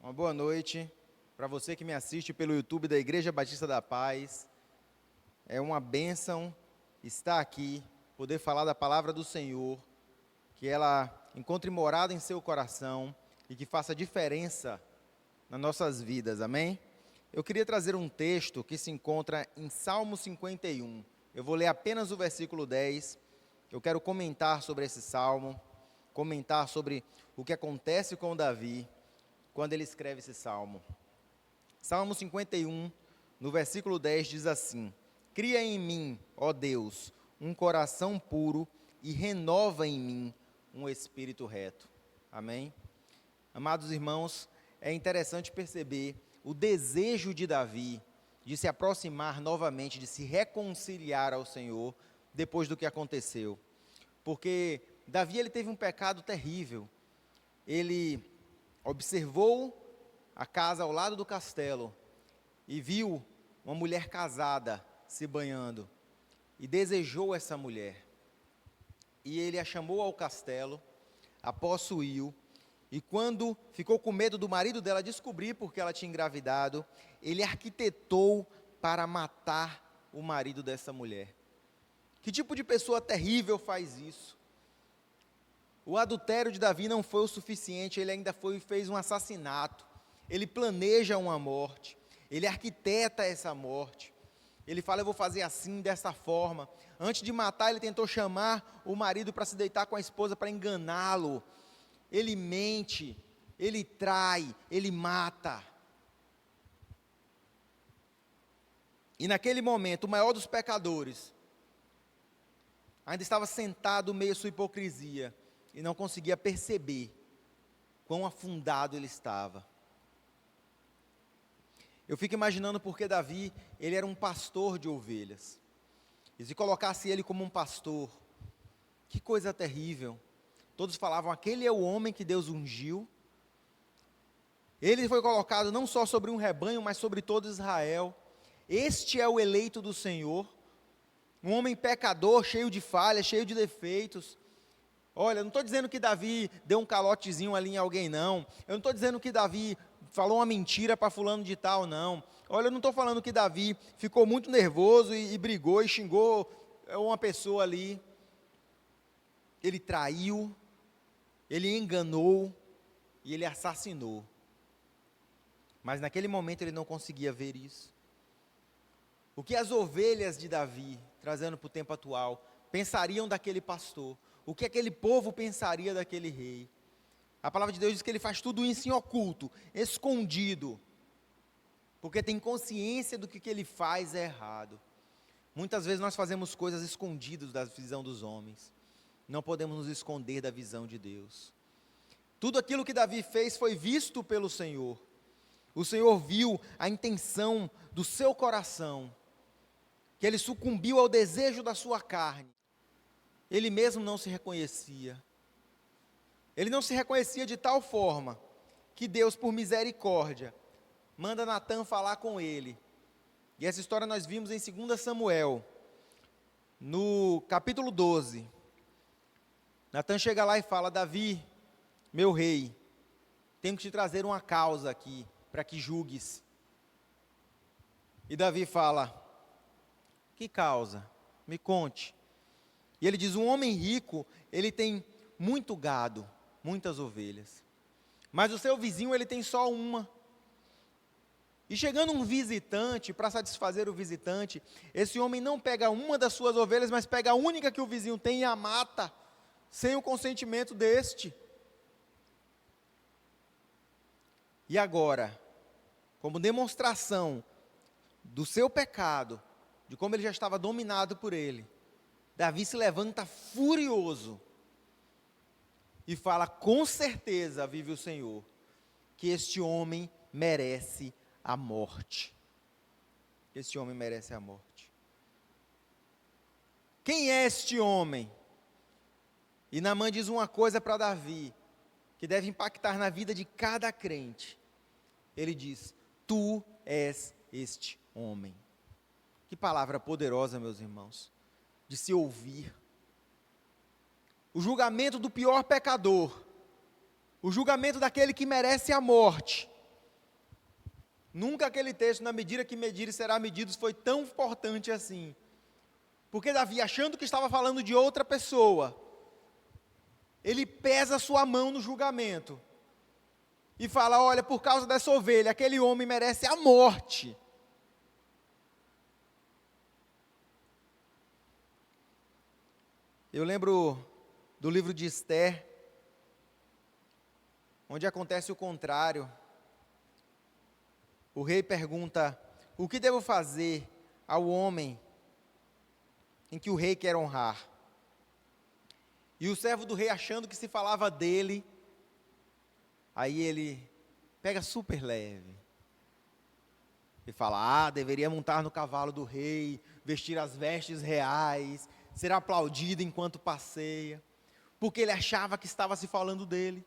Uma boa noite para você que me assiste pelo YouTube da Igreja Batista da Paz. É uma bênção estar aqui, poder falar da palavra do Senhor, que ela encontre morada em seu coração e que faça diferença nas nossas vidas, amém? Eu queria trazer um texto que se encontra em Salmo 51. Eu vou ler apenas o versículo 10. Eu quero comentar sobre esse salmo, comentar sobre o que acontece com Davi quando ele escreve esse salmo. Salmo 51, no versículo 10, diz assim: Cria em mim, ó Deus, um coração puro e renova em mim um espírito reto. Amém? Amados irmãos, é interessante perceber o desejo de Davi de se aproximar novamente, de se reconciliar ao Senhor depois do que aconteceu. Porque Davi ele teve um pecado terrível. Ele observou a casa ao lado do castelo e viu uma mulher casada se banhando e desejou essa mulher. E ele a chamou ao castelo, a possuiu, e quando ficou com medo do marido dela descobrir porque ela tinha engravidado, ele arquitetou para matar o marido dessa mulher. Que tipo de pessoa terrível faz isso? O adultério de Davi não foi o suficiente, ele ainda fez um assassinato. Ele planeja uma morte, ele arquiteta essa morte. Ele fala, eu vou fazer assim, dessa forma. Antes de matar, ele tentou chamar o marido para se deitar com a esposa, para enganá-lo. Ele mente, ele trai, ele mata. E naquele momento, o maior dos pecadores ainda estava sentado meio à sua hipocrisia e não conseguia perceber quão afundado ele estava. Eu fico imaginando porque Davi, ele era um pastor de ovelhas. E se colocasse ele como um pastor, que coisa terrível. Todos falavam, aquele é o homem que Deus ungiu. Ele foi colocado não só sobre um rebanho, mas sobre todo Israel. Este é o eleito do Senhor. Um homem pecador, cheio de falhas, cheio de defeitos. Olha, eu não estou dizendo que Davi deu um calotezinho ali em alguém, não. Eu não estou dizendo que Davi falou uma mentira para fulano de tal, não. Olha, eu não estou falando que Davi ficou muito nervoso e brigou e xingou uma pessoa ali. Ele traiu, ele enganou e ele assassinou. Mas naquele momento ele não conseguia ver isso. O que as ovelhas de Davi, trazendo para o tempo atual, pensariam daquele pastor? O que aquele povo pensaria daquele rei? A palavra de Deus diz que ele faz tudo isso em oculto, escondido, porque tem consciência do que ele faz é errado. Muitas vezes nós fazemos coisas escondidas da visão dos homens, não podemos nos esconder da visão de Deus. Tudo aquilo que Davi fez foi visto pelo Senhor. O Senhor viu a intenção do seu coração, que ele sucumbiu ao desejo da sua carne. Ele mesmo não se reconhecia. Ele não se reconhecia de tal forma, que Deus, por misericórdia, manda Natã falar com ele. E essa história nós vimos em 2 Samuel, no capítulo 12. Natã chega lá e fala, Davi, meu rei, tenho que te trazer uma causa aqui, para que julgues. E Davi fala, que causa? Me conte. E ele diz, um homem rico, ele tem muito gado, muitas ovelhas. Mas o seu vizinho, ele tem só uma. E chegando um visitante, para satisfazer o visitante, esse homem não pega uma das suas ovelhas, mas pega a única que o vizinho tem e a mata, sem o consentimento deste. E agora, como demonstração do seu pecado, de como ele já estava dominado por ele, Davi se levanta furioso e fala, com certeza vive o Senhor, que este homem merece a morte. Este homem merece a morte. Quem é este homem? E Naamã diz uma coisa para Davi, que deve impactar na vida de cada crente. Ele diz, tu és este homem. Que palavra poderosa, meus irmãos, de se ouvir. O julgamento do pior pecador, o julgamento daquele que merece a morte, Nunca aquele texto, na medida que medir será medido, foi tão importante assim. Porque Davi, achando que estava falando de outra pessoa, ele pesa a sua mão no julgamento. E fala, olha, por causa dessa ovelha, aquele homem merece a morte. Eu lembro do livro de Esther, onde acontece o contrário. O rei pergunta, o que devo fazer ao homem em que o rei quer honrar? E o servo do rei, achando que se falava dele, aí ele pega super leve. E fala, deveria montar no cavalo do rei, vestir as vestes reais, ser aplaudido enquanto passeia, porque ele achava que estava se falando dele.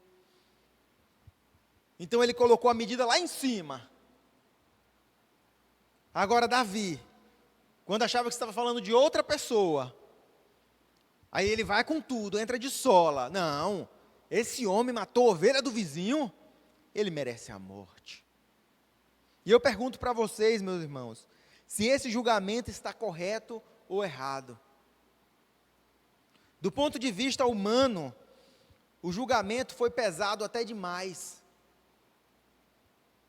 Então ele colocou a medida lá em cima. Agora Davi, quando achava que estava falando de outra pessoa, aí ele vai com tudo, entra de sola. Não, esse homem matou a ovelha do vizinho, ele merece a morte. E eu pergunto para vocês, meus irmãos, se esse julgamento está correto ou errado. Do ponto de vista humano, o julgamento foi pesado até demais.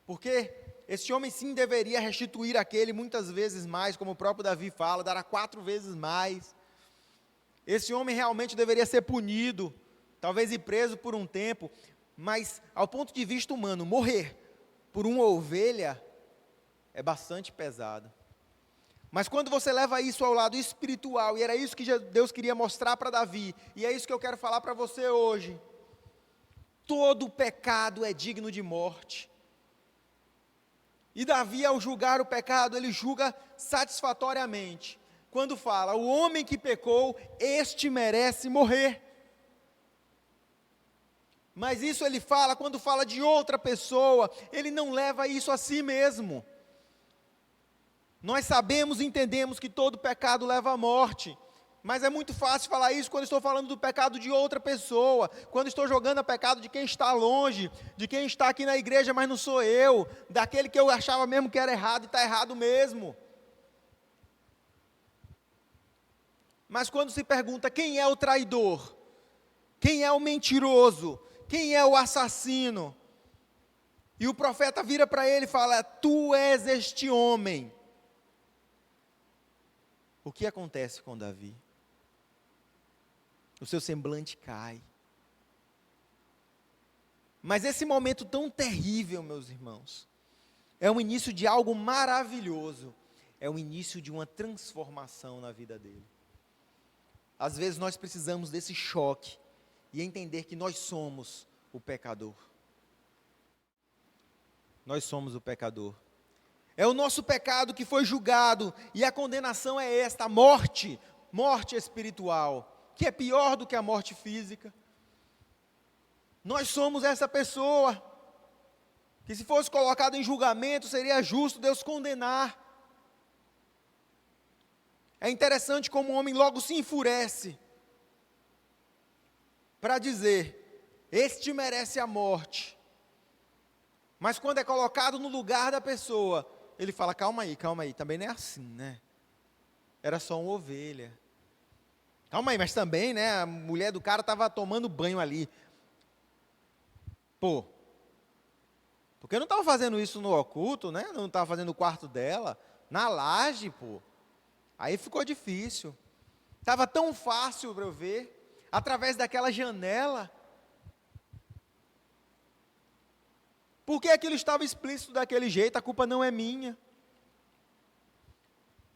Porque esse homem sim deveria restituir aquele muitas vezes mais, como o próprio Davi fala, dará 4 vezes mais. Esse homem realmente deveria ser punido, talvez ir preso por um tempo, mas ao ponto de vista humano, morrer por uma ovelha é bastante pesado. Mas quando você leva isso ao lado espiritual, e era isso que Deus queria mostrar para Davi, e é isso que eu quero falar para você hoje, todo pecado é digno de morte. E Davi, ao julgar o pecado, ele julga satisfatoriamente, quando fala, o homem que pecou, este merece morrer. Mas isso ele fala, quando fala de outra pessoa, ele não leva isso a si mesmo. Nós sabemos e entendemos que todo pecado leva à morte, mas é muito fácil falar isso quando estou falando do pecado de outra pessoa, quando estou jogando o pecado de quem está longe, de quem está aqui na igreja, mas não sou eu, daquele que eu achava mesmo que era errado e está errado mesmo. Mas quando se pergunta quem é o traidor, quem é o mentiroso, quem é o assassino, e o profeta vira para ele e fala, tu és este homem. O que acontece com Davi? O seu semblante cai. Mas esse momento tão terrível, meus irmãos, é o início de algo maravilhoso, é o início de uma transformação na vida dele. Às vezes nós precisamos desse choque, e entender que nós somos o pecador. Nós somos o pecador. É o nosso pecado que foi julgado, e a condenação é esta, a morte espiritual, que é pior do que a morte física. Nós somos essa pessoa, que se fosse colocado em julgamento, seria justo Deus condenar. É interessante como o homem logo se enfurece, para dizer, este merece a morte. Mas quando é colocado no lugar da pessoa, ele fala, calma aí, também não é assim, né? Era só uma ovelha. Calma aí, mas também, né, a mulher do cara estava tomando banho ali. Pô, porque não estava fazendo isso no oculto, né? Não estava fazendo no quarto dela, na laje, pô. Aí ficou difícil. Estava tão fácil para eu ver, através daquela janela. Porque aquilo estava explícito daquele jeito, a culpa não é minha.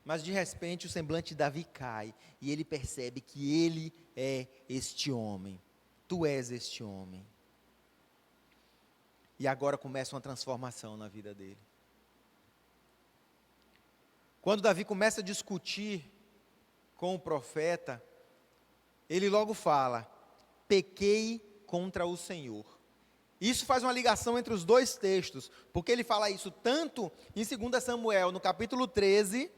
Mas de repente o semblante de Davi cai, e ele percebe que ele é este homem. Tu és este homem. E agora começa uma transformação na vida dele. Quando Davi começa a discutir com o profeta, ele logo fala, pequei contra o Senhor. Isso faz uma ligação entre os dois textos, porque ele fala isso tanto em 2 Samuel, no capítulo 13,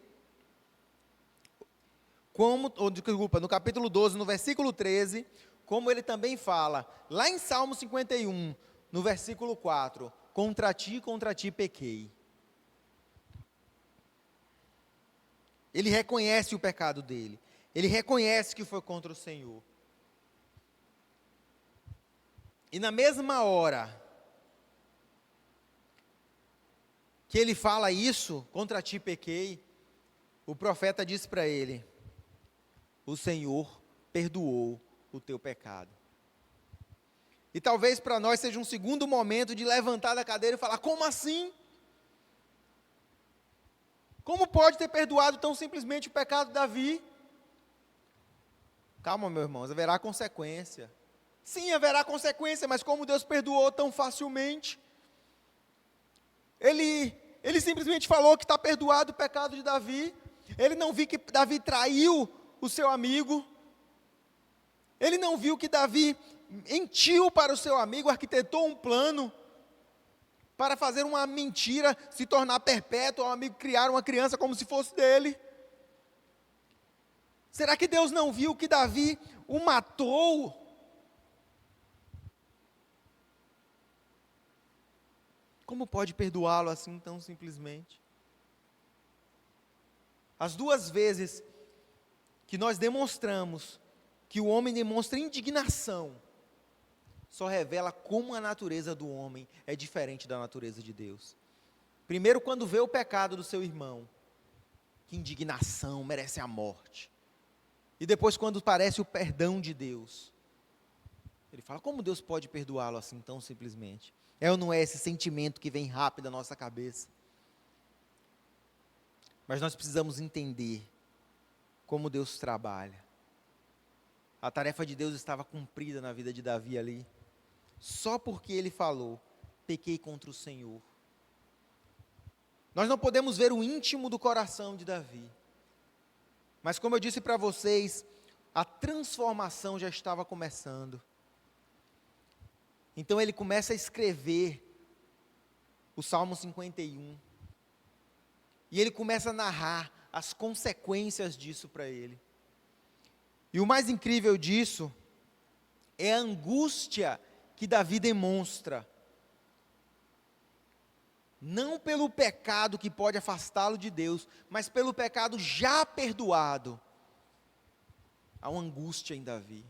no capítulo 12, no versículo 13, como ele também fala, lá em Salmo 51, no versículo 4, contra ti pequei. Ele reconhece o pecado dele. Ele reconhece que foi contra o Senhor. E na mesma hora que ele fala isso, contra ti pequei, o profeta diz para ele: o Senhor perdoou o teu pecado. E talvez para nós seja um segundo momento de levantar da cadeira e falar: como assim? Como pode ter perdoado tão simplesmente o pecado de Davi? Calma, meus irmãos, haverá consequência. Sim, haverá consequência, mas como Deus perdoou tão facilmente? Ele simplesmente falou que está perdoado o pecado de Davi. Ele não viu que Davi traiu o seu amigo. Ele não viu que Davi mentiu para o seu amigo, arquitetou um plano para fazer uma mentira se tornar perpétua, o amigo criar uma criança como se fosse dele. Será que Deus não viu que Davi o matou? Como pode perdoá-lo assim tão simplesmente? As duas vezes que nós demonstramos que o homem demonstra indignação, só revela como a natureza do homem é diferente da natureza de Deus. Primeiro, quando vê o pecado do seu irmão, que indignação, merece a morte. E depois, quando parece o perdão de Deus, ele fala: como Deus pode perdoá-lo assim tão simplesmente? É ou não é esse sentimento que vem rápido à nossa cabeça? Mas nós precisamos entender como Deus trabalha. A tarefa de Deus estava cumprida na vida de Davi ali, só porque ele falou: pequei contra o Senhor. Nós não podemos ver o íntimo do coração de Davi, mas como eu disse para vocês, a transformação já estava começando. Então ele começa a escrever o Salmo 51, e ele começa a narrar as consequências disso para ele. E o mais incrível disso é a angústia que Davi demonstra, não pelo pecado que pode afastá-lo de Deus, mas pelo pecado já perdoado. Há uma angústia em Davi.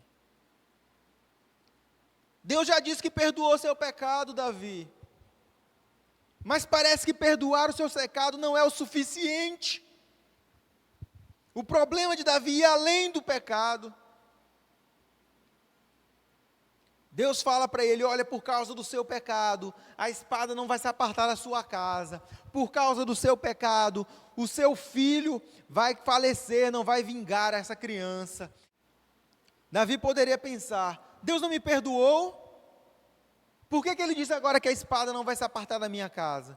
Deus já disse que perdoou seu pecado, Davi, mas parece que perdoar o seu pecado não é o suficiente. O problema de Davi ia além do pecado. Deus fala para ele: olha, por causa do seu pecado, a espada não vai se apartar da sua casa. Por causa do seu pecado, o seu filho vai falecer, não vai vingar essa criança. Davi poderia pensar: Deus não me perdoou? Por que ele disse agora que a espada não vai se apartar da minha casa?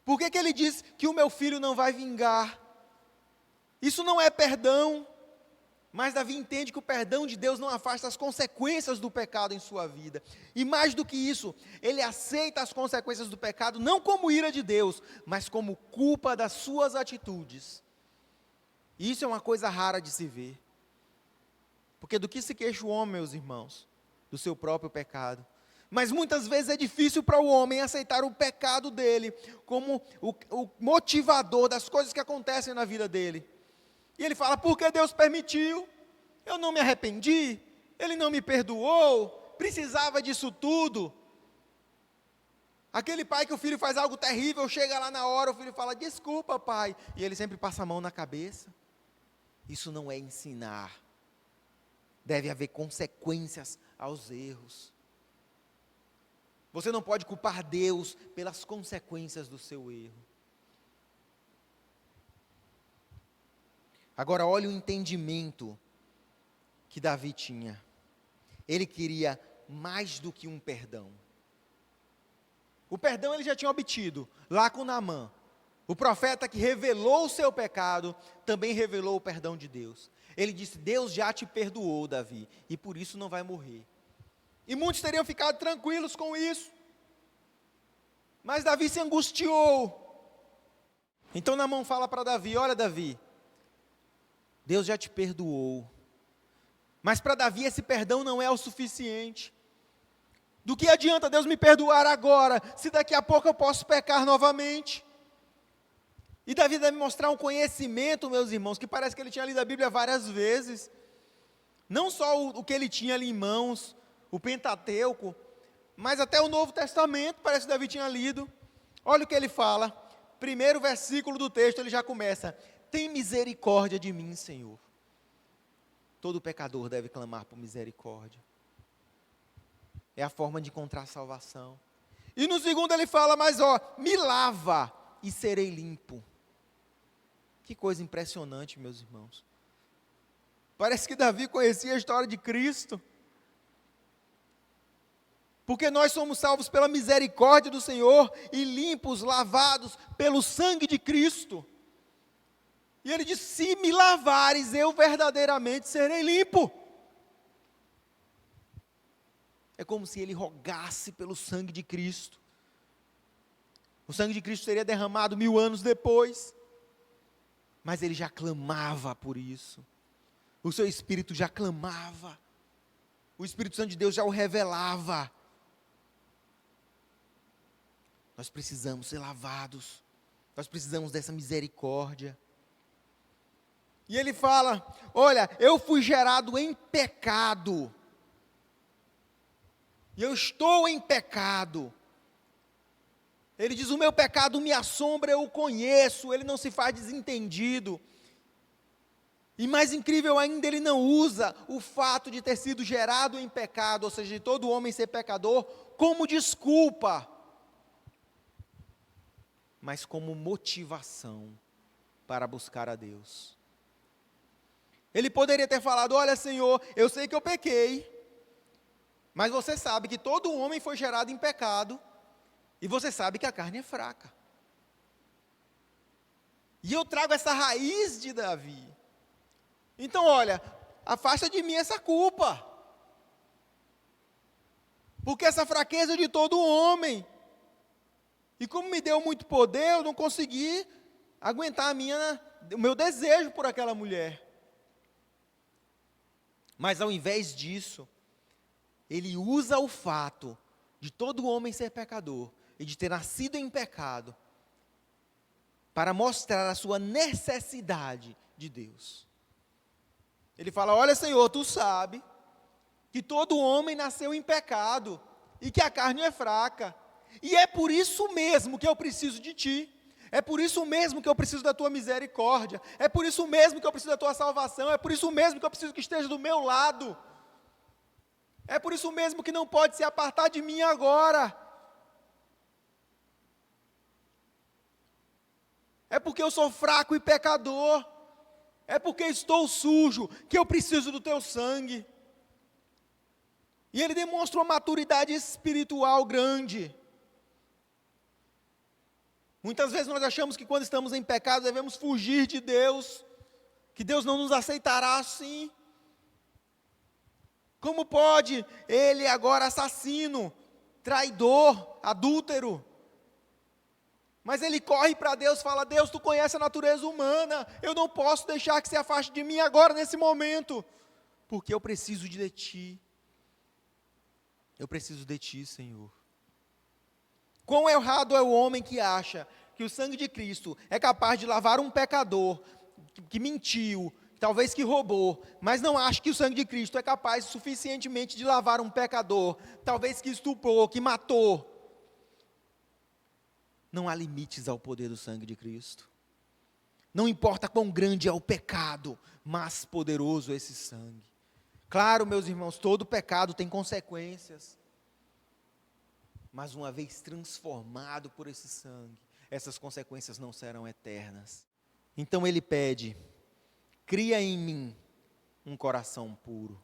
Por que ele disse que o meu filho não vai vingar? Isso não é perdão. Mas Davi entende que o perdão de Deus não afasta as consequências do pecado em sua vida. E mais do que isso, ele aceita as consequências do pecado não como ira de Deus, mas como culpa das suas atitudes. E isso é uma coisa rara de se ver. Porque do que se queixa o homem, meus irmãos? Do seu próprio pecado. Mas muitas vezes é difícil para o homem aceitar o pecado dele como o motivador das coisas que acontecem na vida dele. E ele fala: por que Deus permitiu? Eu não me arrependi, Ele não me perdoou, precisava disso tudo. Aquele pai que o filho faz algo terrível, chega lá na hora, o filho fala: desculpa, pai, e ele sempre passa a mão na cabeça. Isso não é ensinar. Deve haver consequências aos erros. Você não pode culpar Deus pelas consequências do seu erro. Agora, olha o entendimento que Davi tinha. Ele queria mais do que um perdão. O perdão ele já tinha obtido, lá com Naamã. O profeta que revelou o seu pecado, também revelou o perdão de Deus. Ele disse: Deus já te perdoou, Davi, e por isso não vai morrer. E muitos teriam ficado tranquilos com isso. Mas Davi se angustiou. Então Naamã fala para Davi: olha, Davi, Deus já te perdoou. Mas para Davi esse perdão não é o suficiente. Do que adianta Deus me perdoar agora, se daqui a pouco eu posso pecar novamente? E Davi deve mostrar um conhecimento, meus irmãos, que parece que ele tinha lido a Bíblia várias vezes. Não só o que ele tinha ali em mãos, o Pentateuco, mas até o Novo Testamento, parece que Davi tinha lido. Olha o que ele fala, primeiro versículo do texto, ele já começa: tem misericórdia de mim, Senhor. Todo pecador deve clamar por misericórdia. É a forma de encontrar salvação. E no segundo ele fala, mas me lava e serei limpo. Que coisa impressionante, meus irmãos. Parece que Davi conhecia a história de Cristo. Porque nós somos salvos pela misericórdia do Senhor e limpos, lavados pelo sangue de Cristo. E ele diz: se me lavares, eu verdadeiramente serei limpo. É como se ele rogasse pelo sangue de Cristo. O sangue de Cristo seria derramado 1000 anos depois, mas ele já clamava por isso. O seu Espírito já clamava. O Espírito Santo de Deus já o revelava. Nós precisamos ser lavados. Nós precisamos dessa misericórdia. E ele fala: olha, eu fui gerado em pecado. E eu estou em pecado. Ele diz: o meu pecado me assombra, eu o conheço, ele não se faz desentendido. E mais incrível ainda, ele não usa o fato de ter sido gerado em pecado, ou seja, de todo homem ser pecador, como desculpa, mas como motivação para buscar a Deus. Ele poderia ter falado: olha, Senhor, eu sei que eu pequei, mas você sabe que todo homem foi gerado em pecado, e você sabe que a carne é fraca. E eu trago essa raiz de Davi. Então, olha, afasta de mim essa culpa. Porque essa fraqueza é de todo homem. E como me deu muito poder, eu não consegui aguentar o meu desejo por aquela mulher. Mas ao invés disso, ele usa o fato de todo homem ser pecador e de ter nascido em pecado para mostrar a sua necessidade de Deus. Ele fala: olha, Senhor, tu sabe que todo homem nasceu em pecado e que a carne é fraca. E é por isso mesmo que eu preciso de ti. É por isso mesmo que eu preciso da tua misericórdia. É por isso mesmo que eu preciso da tua salvação. É por isso mesmo que eu preciso que esteja do meu lado. É por isso mesmo que não pode se apartar de mim agora. É porque eu sou fraco e pecador. É porque estou sujo que eu preciso do teu sangue. E ele demonstra uma maturidade espiritual grande. Muitas vezes nós achamos que quando estamos em pecado devemos fugir de Deus, que Deus não nos aceitará assim. Como pode ele agora assassino, traidor, adúltero? Mas ele corre para Deus e fala: Deus, tu conhece a natureza humana, eu não posso deixar que se afaste de mim agora, nesse momento, porque eu preciso de ti. Eu preciso de ti, Senhor. Quão errado é o homem que acha que o sangue de Cristo é capaz de lavar um pecador que mentiu, talvez que roubou, mas não acha que o sangue de Cristo é capaz suficientemente de lavar um pecador, talvez que estuprou, que matou. Não há limites ao poder do sangue de Cristo. Não importa quão grande é o pecado, mas poderoso é esse sangue. Claro, meus irmãos, todo pecado tem consequências. Mas uma vez transformado por esse sangue, essas consequências não serão eternas. Então ele pede: cria em mim um coração puro.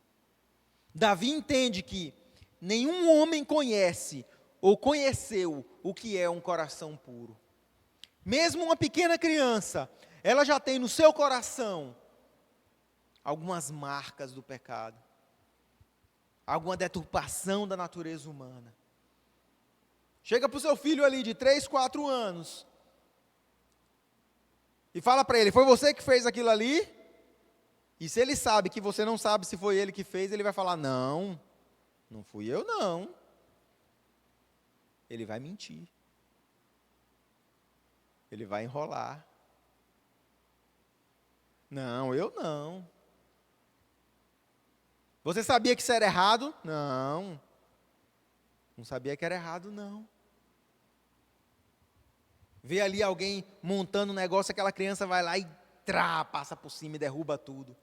Davi entende que nenhum homem conhece ou conheceu o que é um coração puro. Mesmo uma pequena criança, ela já tem no seu coração algumas marcas do pecado, alguma deturpação da natureza humana. Chega para o seu filho ali de 3, 4 anos e fala para ele: foi você que fez aquilo ali? E se ele sabe que você não sabe se foi ele que fez, ele vai falar: não, não fui eu não. Ele vai mentir. Ele vai enrolar. Não, eu não. Você sabia que isso era errado? Não. Não sabia que era errado, não. Vê ali alguém montando um negócio, aquela criança vai lá e passa por cima e derruba tudo.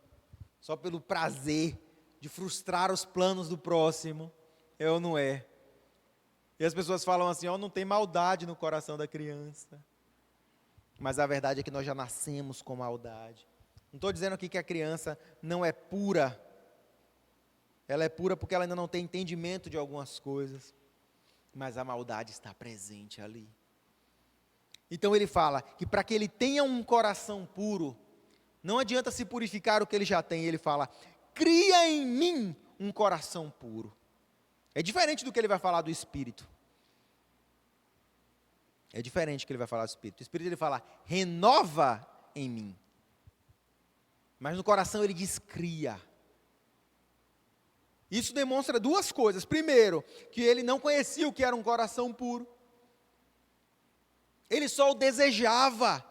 Só pelo prazer de frustrar os planos do próximo. É ou não é? E as pessoas falam assim, não tem maldade no coração da criança. Mas a verdade é que nós já nascemos com maldade. Não estou dizendo aqui que a criança não é pura. Ela é pura porque ela ainda não tem entendimento de algumas coisas. Mas a maldade está presente ali. Então ele fala que para que ele tenha um coração puro, não adianta se purificar o que ele já tem. Ele fala, cria em mim um coração puro. É diferente do que ele vai falar do Espírito. É diferente do que ele vai falar do Espírito. O Espírito ele fala, renova em mim. Mas no coração ele diz, cria. Isso demonstra duas coisas. Primeiro, que ele não conhecia o que era um coração puro. Ele só o desejava.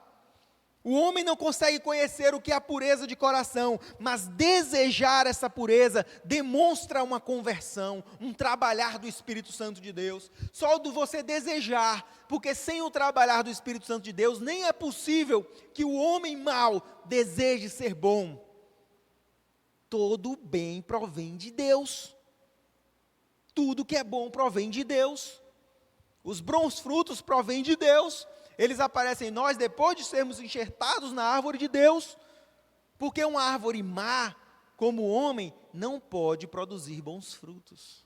O homem não consegue conhecer o que é a pureza de coração, mas desejar essa pureza demonstra uma conversão, um trabalhar do Espírito Santo de Deus. Só do você desejar, porque sem o trabalhar do Espírito Santo de Deus, nem é possível que o homem mau deseje ser bom. Todo bem provém de Deus. Tudo que é bom provém de Deus. Os bons frutos provêm de Deus. Eles aparecem em nós depois de sermos enxertados na árvore de Deus. Porque uma árvore má, como o homem, não pode produzir bons frutos.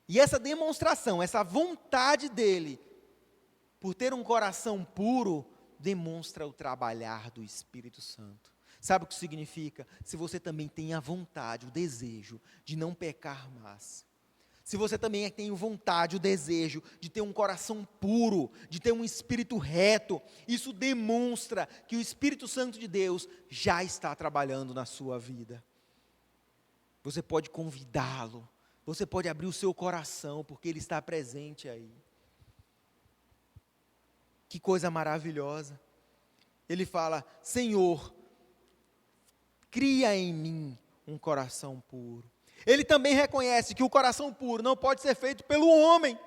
E essa demonstração, essa vontade dele, por ter um coração puro, demonstra o trabalhar do Espírito Santo. Sabe o que significa? Se você também tem a vontade, o desejo de não pecar mais. Se você também tem vontade, o desejo de ter um coração puro, de ter um espírito reto, isso demonstra que o Espírito Santo de Deus já está trabalhando na sua vida. Você pode convidá-lo, você pode abrir o seu coração, porque ele está presente aí. Que coisa maravilhosa. Ele fala, Senhor, cria em mim um coração puro. Ele também reconhece que o coração puro não pode ser feito pelo homem.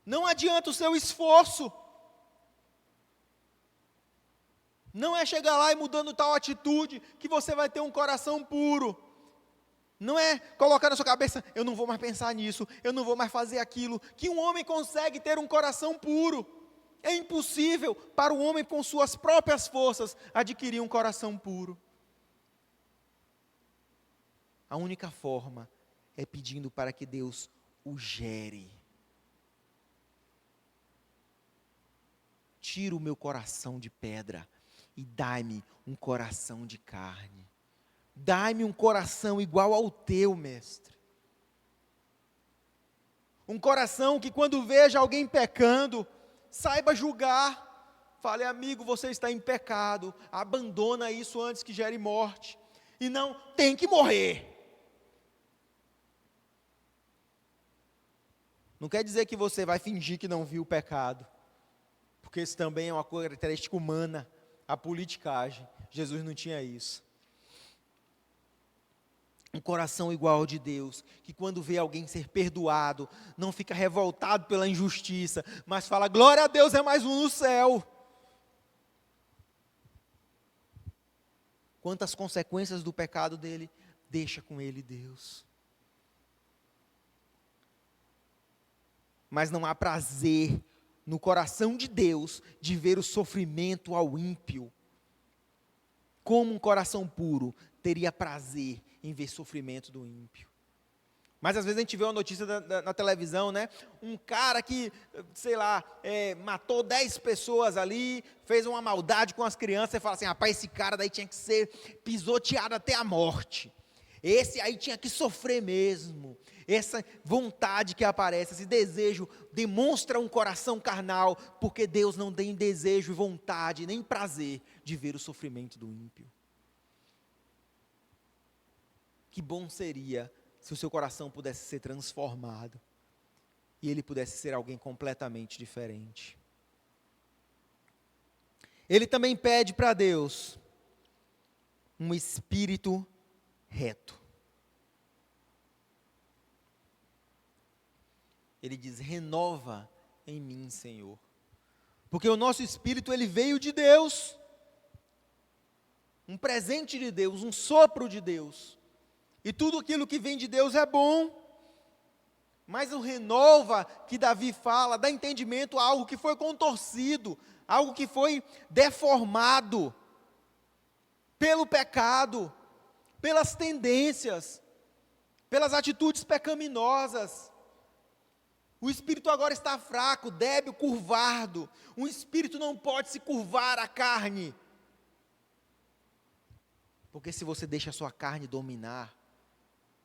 Não adianta o seu esforço. Não é chegar lá e mudando tal atitude que você vai ter um coração puro. Não é colocar na sua cabeça, eu não vou mais pensar nisso, eu não vou mais fazer aquilo, que um homem consegue ter um coração puro. É impossível para o homem com suas próprias forças adquirir um coração puro. A única forma é pedindo para que Deus o gere. Tira o meu coração de pedra e dai-me um coração de carne. Dai-me um coração igual ao teu, mestre. Um coração que quando veja alguém pecando, saiba julgar. Fale, amigo, você está em pecado. Abandona isso antes que gere morte. E não, tem que morrer. Não quer dizer que você vai fingir que não viu o pecado, porque isso também é uma característica humana, a politicagem. Jesus não tinha isso. Um coração igual ao de Deus, que quando vê alguém ser perdoado, não fica revoltado pela injustiça, mas fala, glória a Deus, é mais um no céu. Quantas consequências do pecado dele, deixa com ele Deus. Mas não há prazer no coração de Deus de ver o sofrimento ao ímpio. Como um coração puro teria prazer em ver sofrimento do ímpio. Mas às vezes a gente vê uma notícia na televisão, né? Um cara que, sei lá, matou 10 pessoas ali, fez uma maldade com as crianças, e fala assim, rapaz, esse cara daí tinha que ser pisoteado até a morte. Esse aí tinha que sofrer mesmo. Essa vontade que aparece, esse desejo, demonstra um coração carnal, porque Deus não tem desejo, vontade, nem prazer de ver o sofrimento do ímpio. Que bom seria se o seu coração pudesse ser transformado e ele pudesse ser alguém completamente diferente. Ele também pede para Deus um espírito reto. Ele diz: renova em mim, Senhor. Porque o nosso espírito, ele veio de Deus. Um presente de Deus, um sopro de Deus. E tudo aquilo que vem de Deus é bom. Mas o renova que Davi fala, dá entendimento a algo que foi contorcido, algo que foi deformado pelo pecado, pelas tendências, pelas atitudes pecaminosas. O espírito agora está fraco, débil, curvado. Um espírito não pode se curvar à carne. Porque se você deixa a sua carne dominar,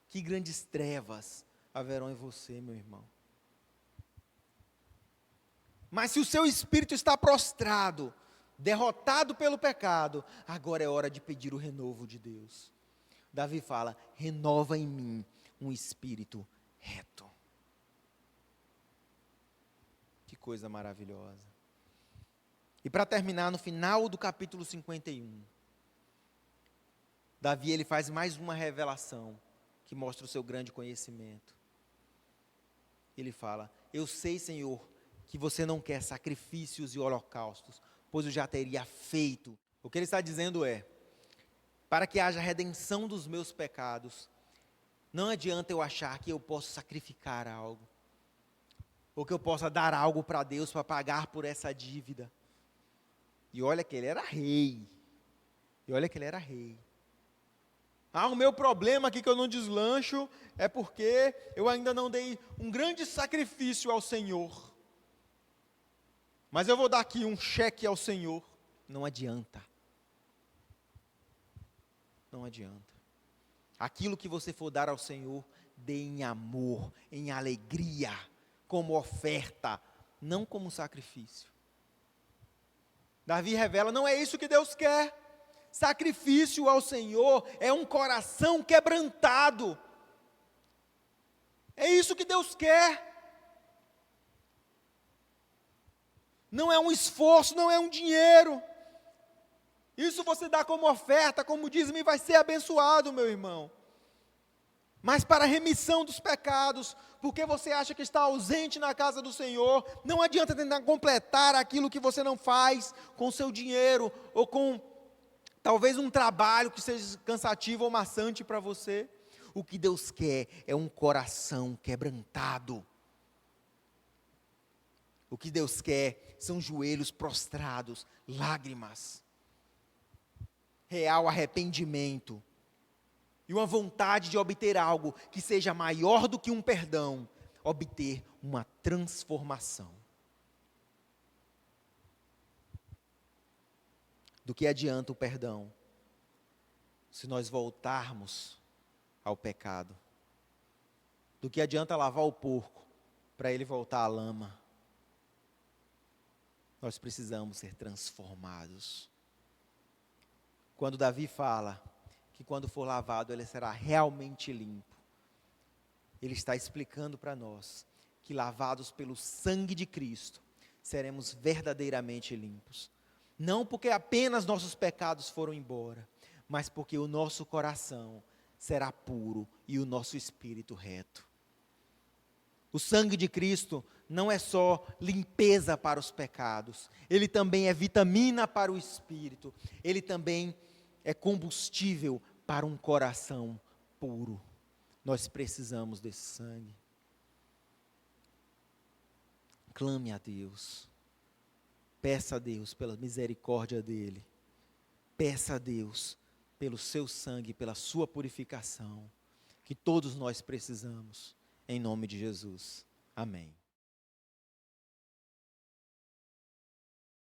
que grandes trevas haverão em você, meu irmão. Mas se o seu espírito está prostrado, derrotado pelo pecado, agora é hora de pedir o renovo de Deus. Davi fala: renova em mim um espírito reto. Que coisa maravilhosa. E para terminar, no final do capítulo 51, Davi ele faz mais uma revelação que mostra o seu grande conhecimento. Ele fala: eu sei, Senhor, que você não quer sacrifícios e holocaustos, pois eu já teria feito. O que ele está dizendo é: para que haja redenção dos meus pecados, não adianta eu achar que eu posso sacrificar algo, ou que eu possa dar algo para Deus para pagar por essa dívida. E olha que ele era rei. O meu problema aqui que eu não deslancho é porque eu ainda não dei um grande sacrifício ao Senhor. Mas eu vou dar aqui um cheque ao Senhor. Não adianta. Não adianta. Aquilo que você for dar ao Senhor, dê em amor, em alegria, como oferta, não como sacrifício. Davi revela: não é isso que Deus quer. Sacrifício ao Senhor é um coração quebrantado. É isso que Deus quer. Não é um esforço, não é um dinheiro. Isso você dá como oferta, como dízimo, e vai ser abençoado, meu irmão. Mas para a remissão dos pecados, porque você acha que está ausente na casa do Senhor, não adianta tentar completar aquilo que você não faz com o seu dinheiro, ou com talvez um trabalho que seja cansativo ou maçante para você. O que Deus quer é um coração quebrantado. O que Deus quer são joelhos prostrados, lágrimas, real arrependimento, e uma vontade de obter algo que seja maior do que um perdão, obter uma transformação. Do que adianta o perdão se nós voltarmos ao pecado? Do que adianta lavar o porco para ele voltar à lama? Nós precisamos ser transformados. Quando Davi fala que quando for lavado ele será realmente limpo, ele está explicando para nós que lavados pelo sangue de Cristo, seremos verdadeiramente limpos. Não porque apenas nossos pecados foram embora, mas porque o nosso coração será puro e o nosso espírito reto. O sangue de Cristo não é só limpeza para os pecados, ele também é vitamina para o espírito, ele também é combustível para um coração puro. Nós precisamos desse sangue. Clame a Deus. Peça a Deus pela misericórdia dEle. Peça a Deus pelo seu sangue, pela sua purificação, que todos nós precisamos, em nome de Jesus. Amém.